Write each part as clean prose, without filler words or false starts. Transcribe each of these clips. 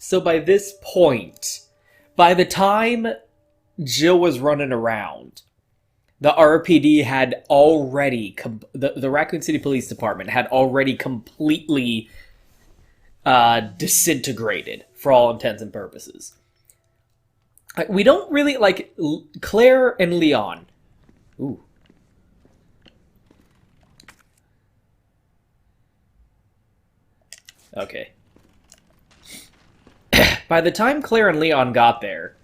So by this point, by the time Jill was running around, the RPD had already, the Raccoon City Police Department had already completely disintegrated for all intents and purposes. We don't really, like, Claire and Leon. Ooh. Okay. By the time Claire and Leon got there,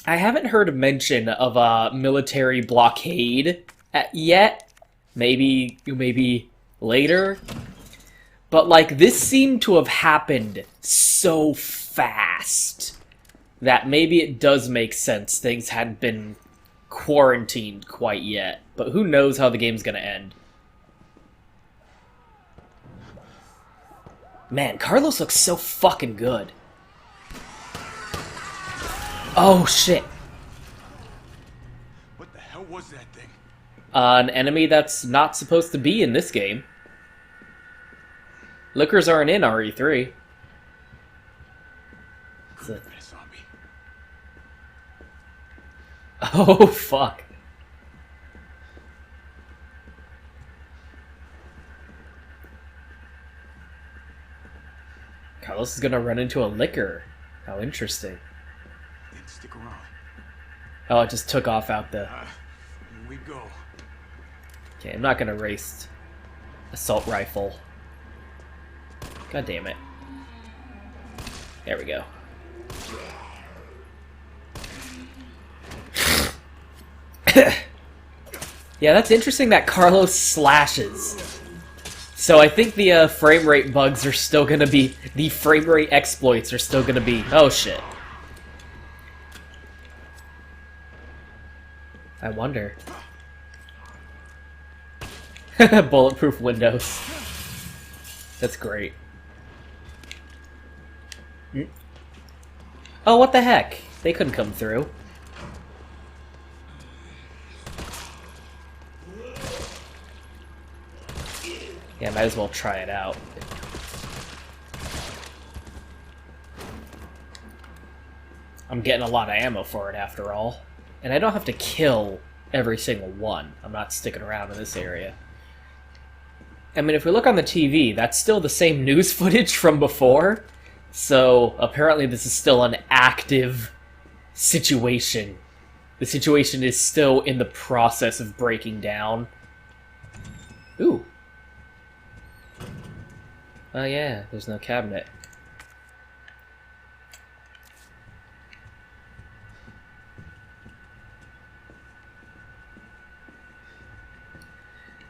I haven't heard a mention of a military blockade yet. Maybe later. But, like, this seemed to have happened so fast that maybe it does make sense things hadn't been quarantined quite yet. But who knows how the game's gonna end. Man, Carlos looks so fucking good. Oh, shit. What the hell was that thing? An enemy that's not supposed to be in this game. Lickers aren't in RE3. Oh, fuck. Carlos is gonna run into a licker. How interesting. Didn't stick around. Oh, it just took off out the... Here we go. Okay, I'm not gonna race assault rifle. God damn it. There we go. Yeah, that's interesting that Carlos slashes. So I think the frame rate bugs are still gonna be... The frame rate exploits are still gonna be... Oh, shit. I wonder. Bulletproof windows. That's great. Oh, what the heck? They couldn't come through. Yeah, might as well try it out. I'm getting a lot of ammo for it after all. And I don't have to kill every single one. I'm not sticking around in this area. I mean, if we look on the TV, that's still the same news footage from before. So, apparently this is still an active situation. The situation is still in the process of breaking down. Ooh. Oh yeah, there's no cabinet.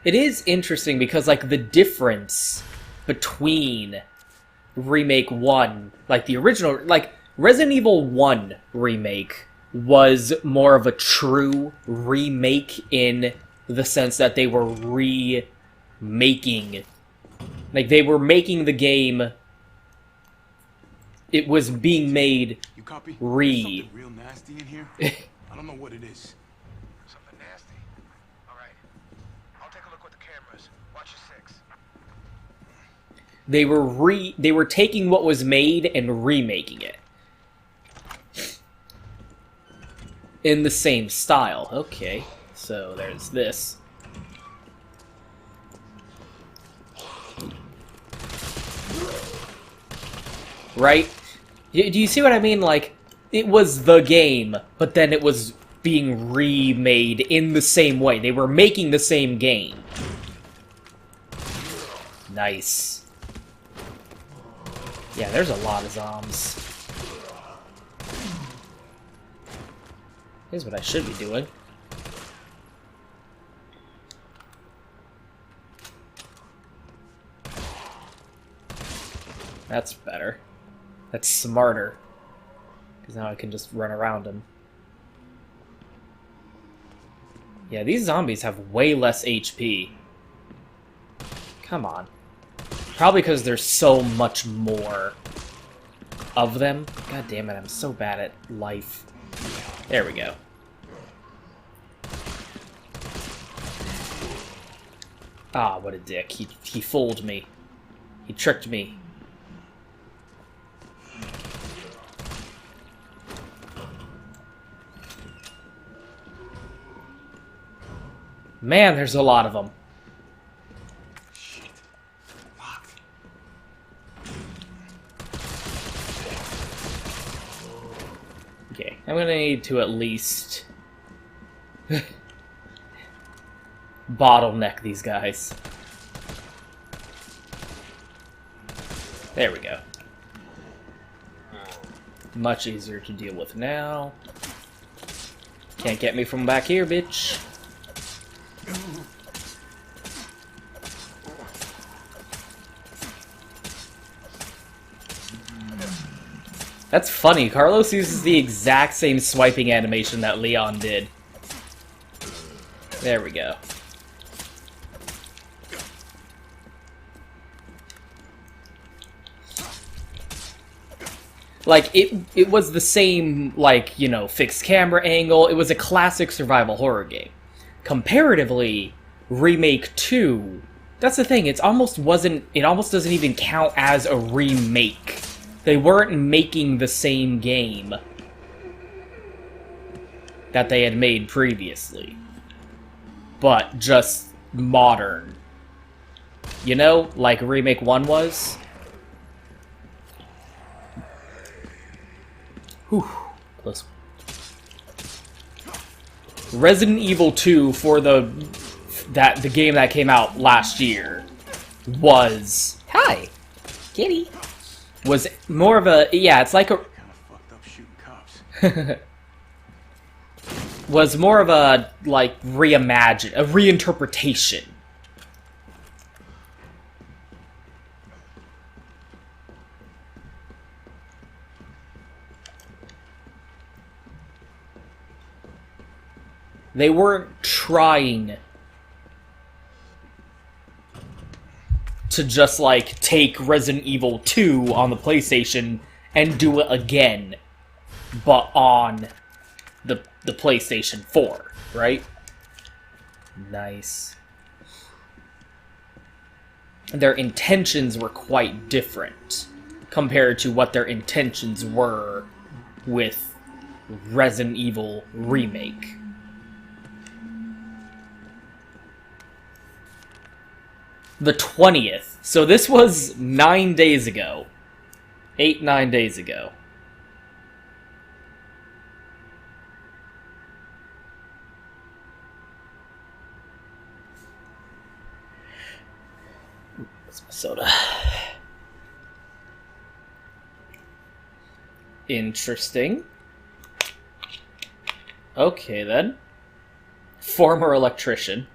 It is interesting because, like, the difference between Remake 1, like the original, like, Resident Evil 1 Remake was more of a true remake in the sense that they were remaking. Like, they were making the game. It was being made You copy? re. Something real nasty in here? I don't know what it is. Something nasty. All right. I'll take a look with the cameras. Watch your six. They were taking what was made and remaking it. In the same style. Okay. So there's this. Right? Do you see what I mean? Like, it was the game, but then it was being remade in the same way. They were making the same game. Nice. Yeah, there's a lot of zombs. Here's what I should be doing. That's better. That's smarter. Because now I can just run around him. Yeah, these zombies have way less HP. Come on. Probably because there's so much more of them. God damn it, I'm so bad at life. There we go. Ah, what a dick. He fooled me. He tricked me. Man, there's a lot of them. Shit. Locked. Okay, I'm gonna need to at least bottleneck these guys. There we go. Much easier to deal with now. Can't get me from back here, bitch. That's funny. Carlos uses the exact same swiping animation that Leon did. There we go. Like, it was the same, like, you know, fixed camera angle. It was a classic survival horror game. Comparatively, Remake 2, that's the thing, it almost doesn't even count as a remake. They weren't making the same game that they had made previously, but just modern. You know, like Remake 1 was? Whew. Close. Resident Evil 2 for the game that came out last year was... Hi! Kitty! Was more of a... Yeah, it's like a... Kind of fucked up shooting cops. was more of a, like, a reinterpretation. They weren't trying to just, like, take Resident Evil 2 on the PlayStation and do it again, but on the PlayStation 4, right? Nice. Their intentions were quite different compared to what their intentions were with Resident Evil Remake. The 20th. So this was 9 days ago. 8-9 days ago. Where's my soda? Interesting. Okay then. Former electrician.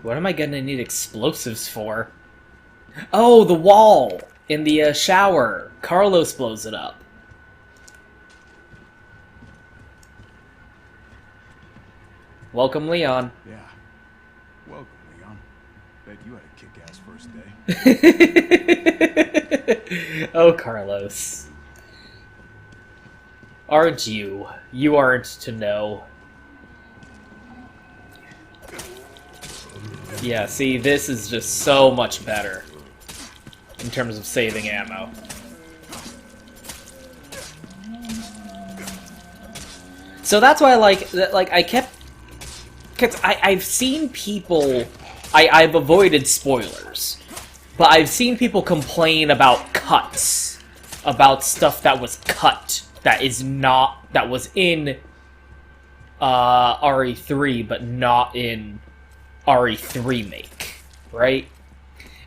What am I gonna need explosives for? Oh, the wall! In the shower. Carlos blows it up. Welcome, Leon. Yeah. Welcome, Leon. Bet you had a kick-ass first day. Oh, Carlos. Aren't you? You aren't to know. Yeah, see, this is just so much better in terms of saving ammo. So that's why, I kept... Because I've seen people... I've avoided spoilers. But I've seen people complain about cuts. About stuff that was cut. That was in RE3, but not in RE3 Remake. Right?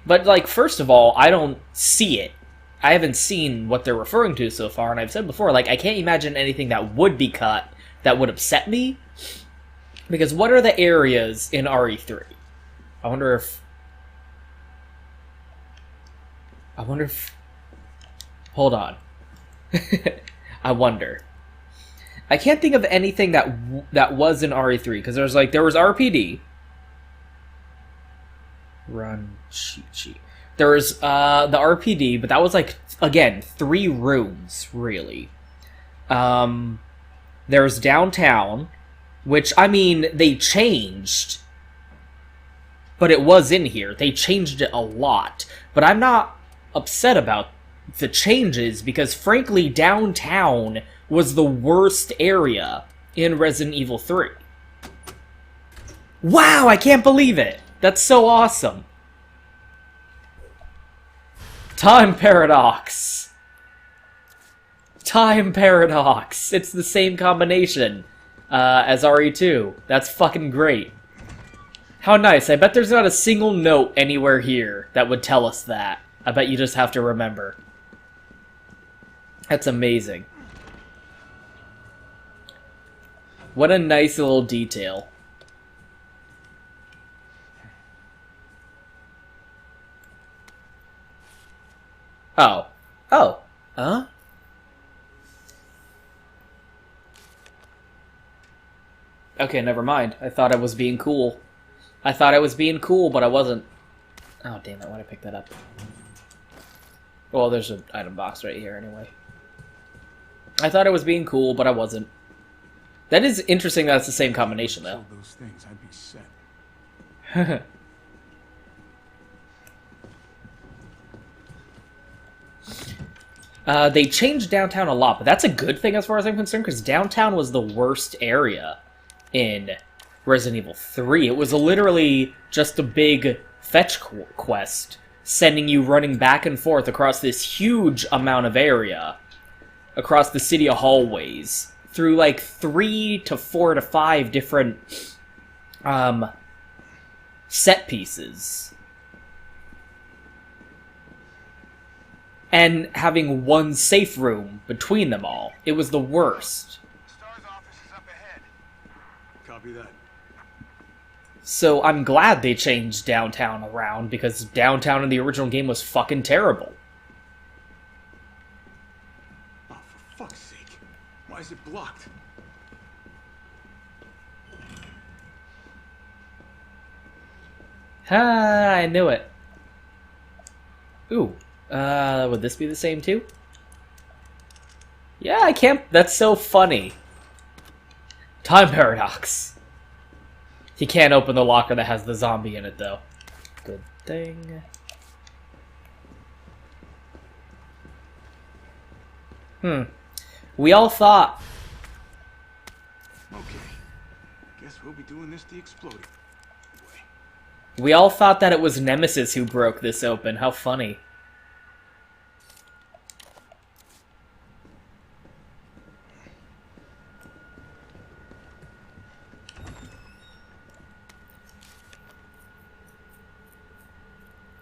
But, like, first of all, I don't see it. I haven't seen what they're referring to so far, and I've said before, like, I can't imagine anything that would be cut that would upset me. Because what are the areas in RE3? I wonder if... Hold on. I wonder. I can't think of anything that was in RE3, because there was RPD. Run, cheat. There was the RPD, but that was, like, again, 3 rooms, really. There's downtown, which, I mean, they changed, but it was in here. They changed it a lot. But I'm not upset about the changes, because, frankly, downtown was the worst area in Resident Evil 3. Wow, I can't believe it! That's so awesome! Time Paradox! Time Paradox! It's the same combination as RE2. That's fucking great. How nice. I bet there's not a single note anywhere here that would tell us that. I bet you just have to remember. That's amazing. What a nice little detail. Oh. Oh. Huh? Okay, never mind. I thought I was being cool. I thought I was being cool, but I wasn't. Oh, damn it. Why'd I pick that up? Well, there's an item box right here anyway. I thought I was being cool, but I wasn't. That is interesting that it's the same combination, though. Those things, I'd be set. They changed downtown a lot, but that's a good thing as far as I'm concerned, because downtown was the worst area in Resident Evil 3. It was literally just a big fetch quest, sending you running back and forth across this huge amount of area, across the city hallways, through like 3 to 4 to 5 different set pieces. And having one safe room between them all. It was the worst. Star's office is up ahead. Copy that. So I'm glad they changed downtown around, because downtown in the original game was fucking terrible. Oh, for fuck's sake. Why is it blocked? Ah, I knew it. Ooh. Would this be the same too? Yeah, I can't... That's so funny. Time Paradox. He can't open the locker that has the zombie in it, though. Good thing. We all thought... Okay. Guess we'll be doing this the exploding way. We all thought that it was Nemesis who broke this open. How funny.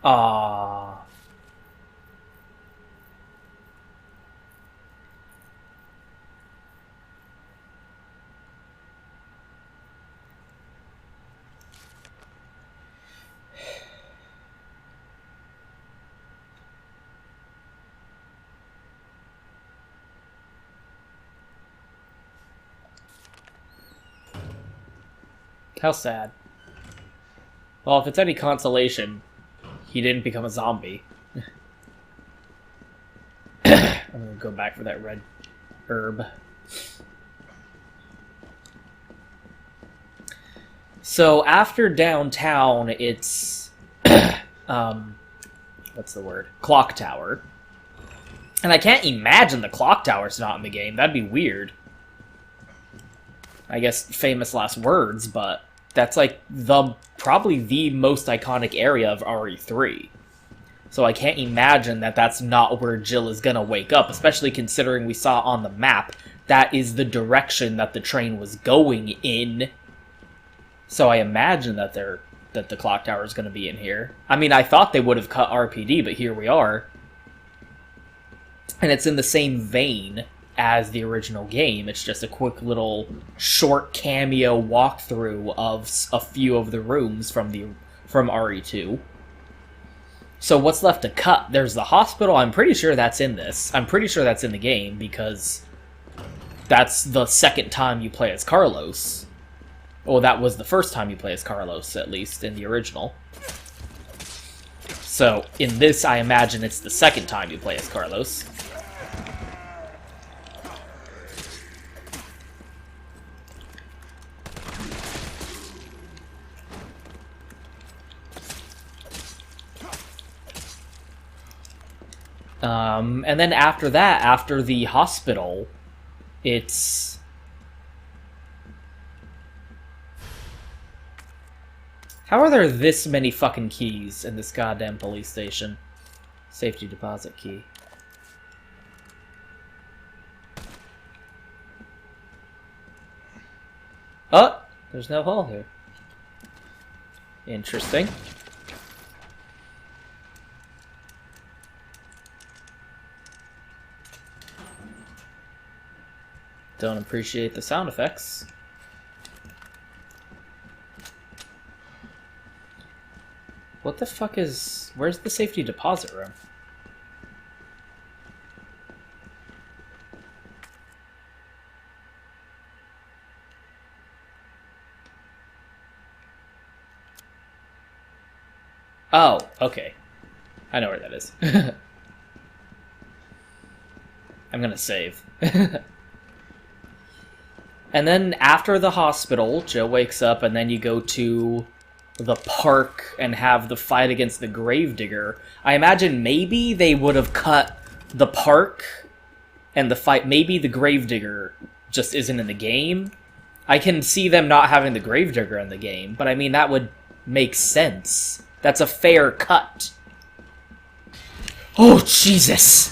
Aww. How sad. Well, if it's any consolation, he didn't become a zombie. I'm gonna go back for that red herb. So after downtown, it's what's the word? Clock Tower. And I can't imagine the Clock Tower's not in the game. That'd be weird. I guess famous last words, but that's like probably the most iconic area of RE3. So I can't imagine that that's not where Jill is gonna wake up, especially considering we saw on the map that is the direction that the train was going in. So I imagine that the clock tower is gonna be in here. I mean, I thought they would have cut RPD, but here we are. And it's in the same vein as the original game. It's just a quick little short cameo walkthrough of a few of the rooms from RE2. So what's left to cut? There's the hospital. I'm pretty sure that's in this. I'm pretty sure that's in the game because that's the second time you play as Carlos. Well, that was the first time you play as Carlos, at least, in the original. So, in this, I imagine it's the second time you play as Carlos. And then after that, after the hospital, it's... How are there this many fucking keys in this goddamn police station? Safety deposit key. Oh! There's no hole here. Interesting. Don't appreciate the sound effects. What the fuck is... Where's the safety deposit room? Oh, okay. I know where that is. I'm gonna save. And then after the hospital, Jill wakes up, and then you go to the park and have the fight against the Gravedigger. I imagine maybe they would have cut the park and the fight. Maybe the Gravedigger just isn't in the game. I can see them not having the Gravedigger in the game, but I mean, that would make sense. That's a fair cut. Oh, Jesus!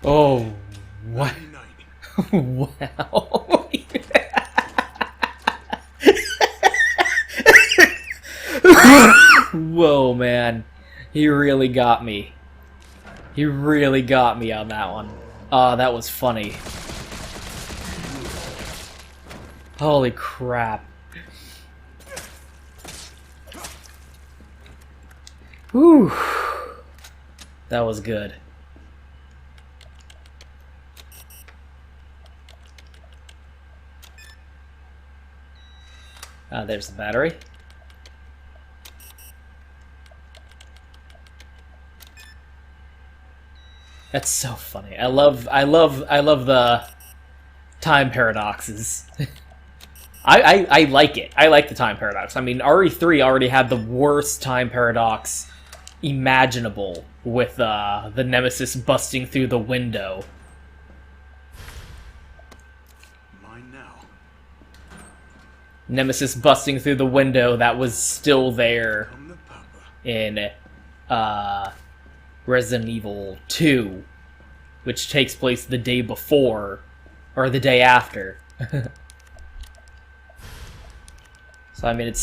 Oh, what? Wow. Whoa, man. He really got me. He really got me on that one. Oh, that was funny. Holy crap. Whew. That was good. There's the battery. That's so funny. I love the time paradoxes. I like it. I like the time paradox. I mean, RE3 already had the worst time paradox imaginable with the Nemesis busting through the window. Mine now. Nemesis busting through the window that was still there Come to Papa. in Resident Evil 2, which takes place the day before, or the day after. So I mean,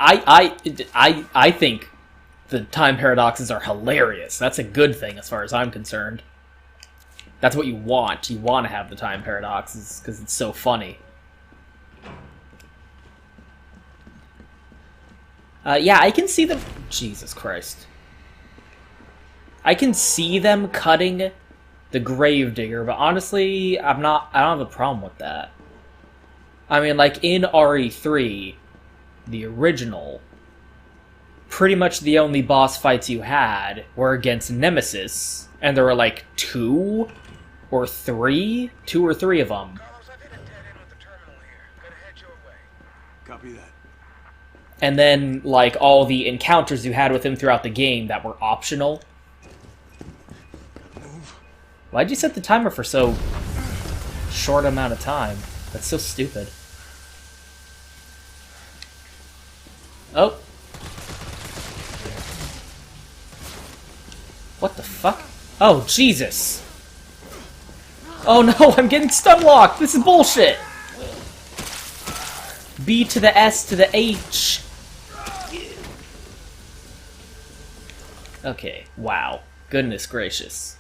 I think the time paradoxes are hilarious. That's a good thing as far as I'm concerned. That's what you want. You want to have the time paradoxes because it's so funny. Yeah, I can see them. Jesus Christ. I can see them cutting the Gravedigger, but honestly, I don't have a problem with that. I mean, like, in RE3, the original, pretty much the only boss fights you had were against Nemesis, and there were like two or three of them. Carlos, I've hit a dead end with the terminal here. Gotta head your way. Copy that. And then, like, all the encounters you had with him throughout the game that were optional. Move. Why'd you set the timer for so short amount of time? That's so stupid. Oh. What the fuck? Oh, Jesus. Oh no, I'm getting stun locked! This is bullshit! B to the S to the H. Okay, wow. Goodness gracious.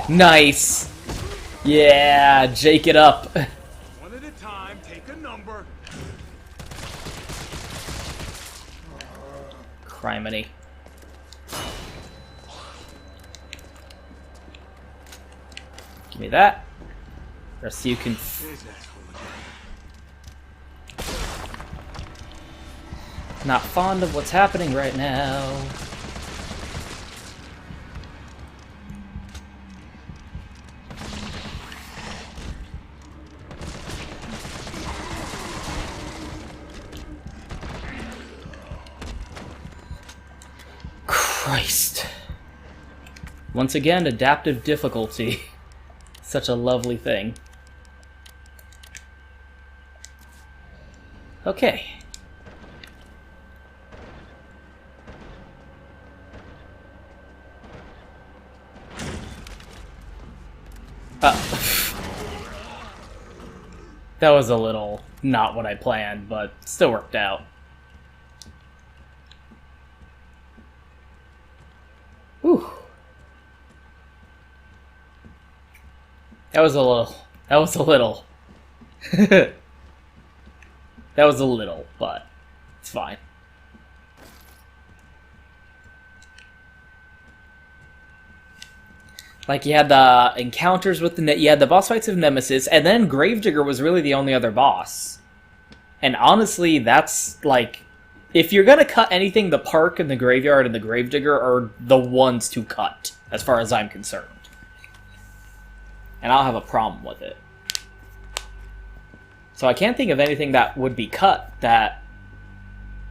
Nice! Yeah, Jake it up. One at a time, take a number. Criminy. Give me that. Rest you can. There's that hole again. Not fond of what's happening right now. Christ. Once again, adaptive difficulty. Such a lovely thing. Okay. That was a little not what I planned, but still worked out. Whew. That was a little. That was a little. That was a little, but it's fine. Like, you had the encounters with you had the boss fights of Nemesis, and then Gravedigger was really the only other boss. And honestly, that's, like, if you're gonna cut anything, the Park and the Graveyard and the Gravedigger are the ones to cut, as far as I'm concerned. And I'll have a problem with it. So I can't think of anything that would be cut that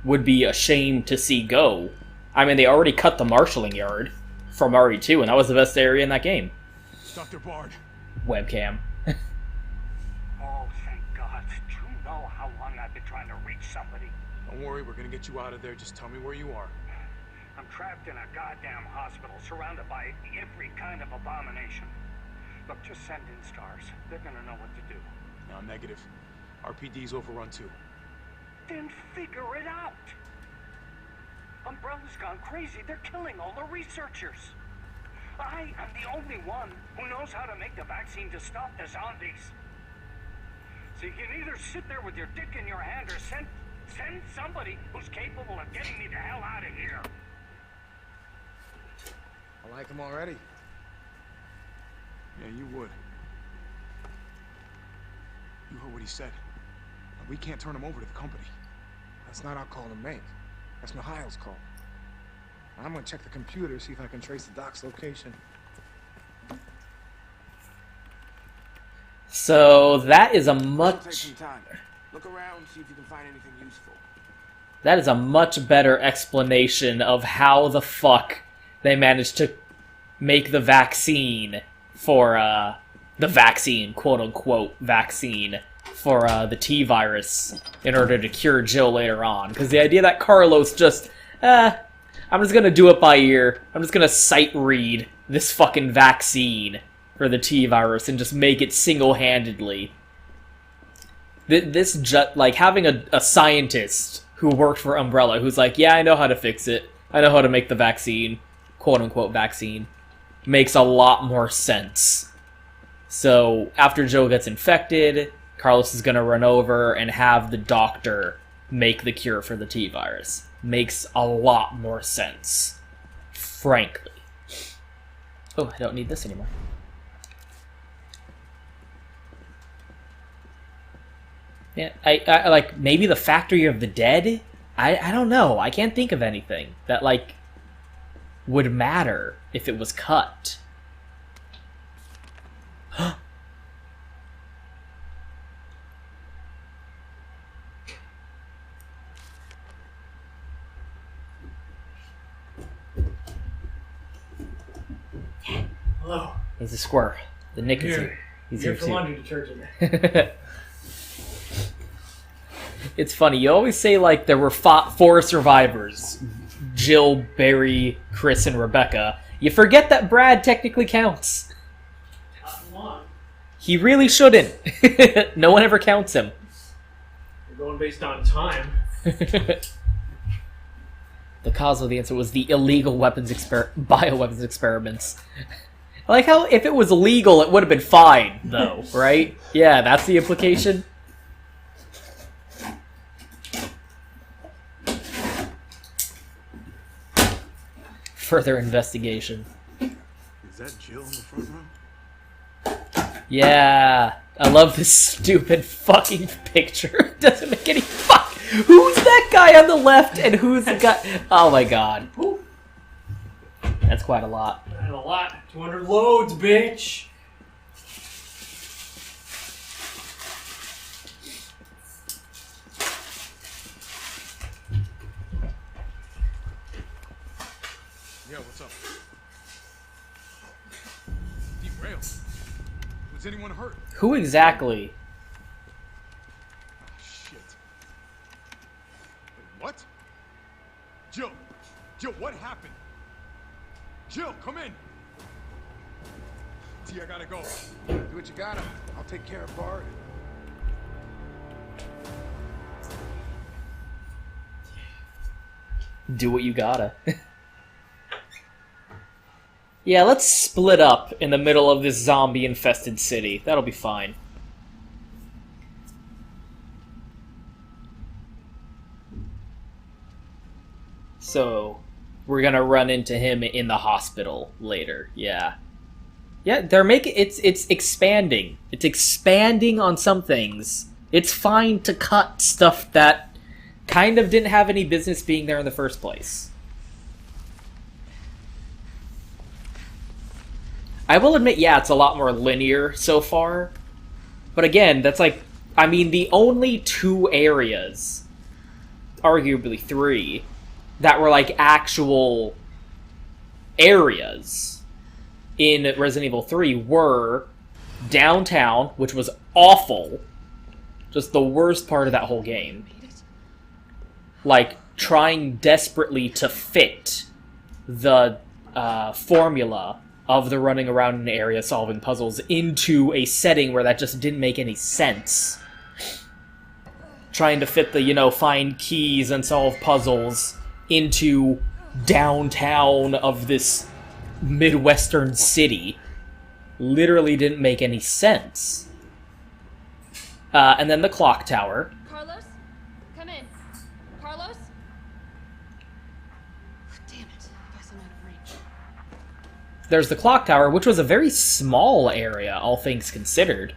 would be a shame to see go. I mean, they already cut the marshalling yard from RE2, and that was the best area in that game. Dr. Bard. Webcam. Oh, thank God. Do you know how long I've been trying to reach somebody? Don't worry, we're gonna get you out of there. Just tell me where you are. I'm trapped in a goddamn hospital, surrounded by every kind of abomination. Look, just send in stars. They're gonna know what to do. No, negative. RPD's overrun too. Then figure it out! Umbrella's gone crazy. They're killing all the researchers. I am the only one who knows how to make the vaccine to stop the zombies. So you can either sit there with your dick in your hand or send somebody who's capable of getting me the hell out of here. I like him already. Yeah, you would. You heard what he said. We can't turn him over to the company. That's not our call to make. That's Mikhail's call. I'm gonna check the computer, see if I can trace the doc's location. So that is a Take much some time. Look around, see if you can find anything useful. that is a much better explanation of how the fuck they managed to make the vaccine for the vaccine, quote unquote vaccine for the T virus in order to cure Jill later on. Because the idea that Carlos just, I'm just gonna do it by ear. I'm just gonna sight read this fucking vaccine for the T virus and just make it single-handedly. Like, having a scientist who worked for Umbrella who's like, yeah, I know how to fix it. I know how to make the vaccine, quote unquote vaccine, makes a lot more sense. So, after Jill gets infected, Carlos is gonna run over and have the doctor make the cure for the T-virus. Makes a lot more sense, frankly. Oh, I don't need this anymore. Yeah, I like, maybe the Factory of the Dead? I don't know. I can't think of anything that, like, would matter if it was cut. Hello. He's a squirrel. The Nick is here. He's here for too. laundry detergent. It's funny, you always say, like, there were 4 survivors. Jill, Barry, Chris, and Rebecca. You forget that Brad technically counts. Come on. He really shouldn't. No one ever counts him. We're going based on time. The cause of the answer was the illegal bioweapons experiments. I like how if it was illegal, it would have been fine, though, right? Yeah, that's the implication. Further investigation. Is that Jill in the front row? Yeah, I love this stupid fucking picture. Doesn't make any fuck. Who's that guy on the left and who's the guy? Oh my god. That's quite a lot. And a lot. 200 loads, bitch. Yeah, what's up? Derailed. Was anyone hurt? Who exactly? Oh, shit. What? Jill! Jill, what happened? Jill, come in! T, I gotta go. Do what you gotta. I'll take care of Bart. Do what you gotta. Yeah, let's split up in the middle of this zombie-infested city. That'll be fine. So, we're gonna run into him in the hospital later. Yeah. Yeah, they're making... It's expanding. It's expanding on some things. It's fine to cut stuff that kind of didn't have any business being there in the first place. I will admit, yeah, it's a lot more linear so far. But again, that's like... I mean, the only 2 areas, arguably 3, that were like actual areas in Resident Evil 3 were downtown, which was awful. Just the worst part of that whole game. Like, trying desperately to fit the formula of the running around an area solving puzzles into a setting where that just didn't make any sense. Trying to fit the, you know, find keys and solve puzzles into downtown of this Midwestern city literally didn't make any sense. And then the clock tower. Carlos? Come in. Carlos? Damn it. I guess I'm out of range. There's the clock tower, which was a very small area, all things considered.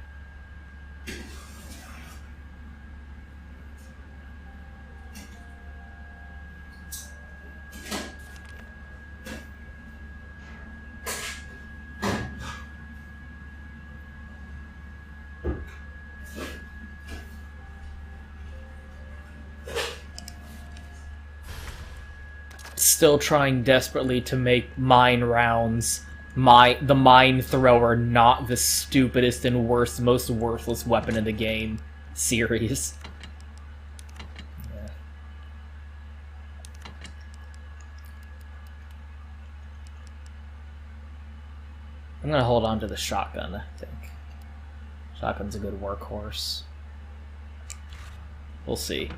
Still trying desperately to make mine rounds the mine thrower not the stupidest and worst, most worthless weapon in the game series. Yeah. I'm gonna hold on to the shotgun, I think. Shotgun's a good workhorse. We'll see.